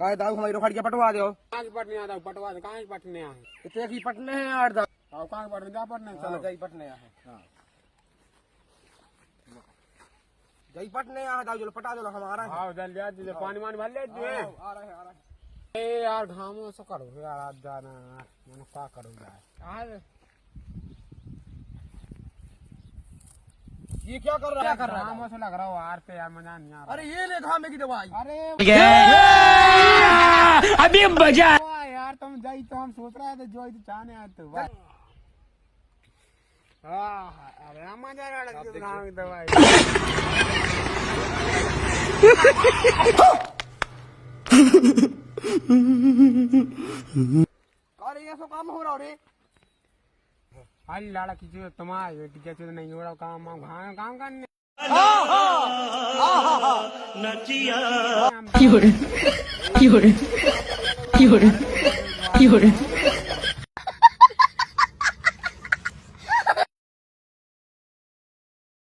काय दाऊ हमारी रोखड़ के पटवा दो। कहाँ की पटने आता पटवा दे, कहाँ की पटने आए इतने की पटने हैं यार दाऊ। और कहाँ की पटने जा पटने चलो जई पटने हैं। हाँ जई पटने हैं दाऊ, जो पटा दो हमारा। हाँ जल्दी आ जी, पानी वानी भर ले जो है। आ रहे आ रहे। ए यार घामों से करो यार, आज जाना मैंने क्या करो यार। ये क्या कर रहा है? क्या कर रहा घामों से लग रहा हो यार पे यार, मजा नहीं आ रहा। अरे ये ले घामे की दवाई। अरे अभी मजा यार तुम जाई तो हम सोच रहे थे जो तो चाहने आए तो अरे मजा आ रहा है घाम की दवाई। अरे ये सब काम हो रहा रे। अरे लाड़ा की जो तुम्हारी बेटी जैसे तो नहीं हो रहा काम, हम काम करने Fiore, Fiore, Fiore, Fiore.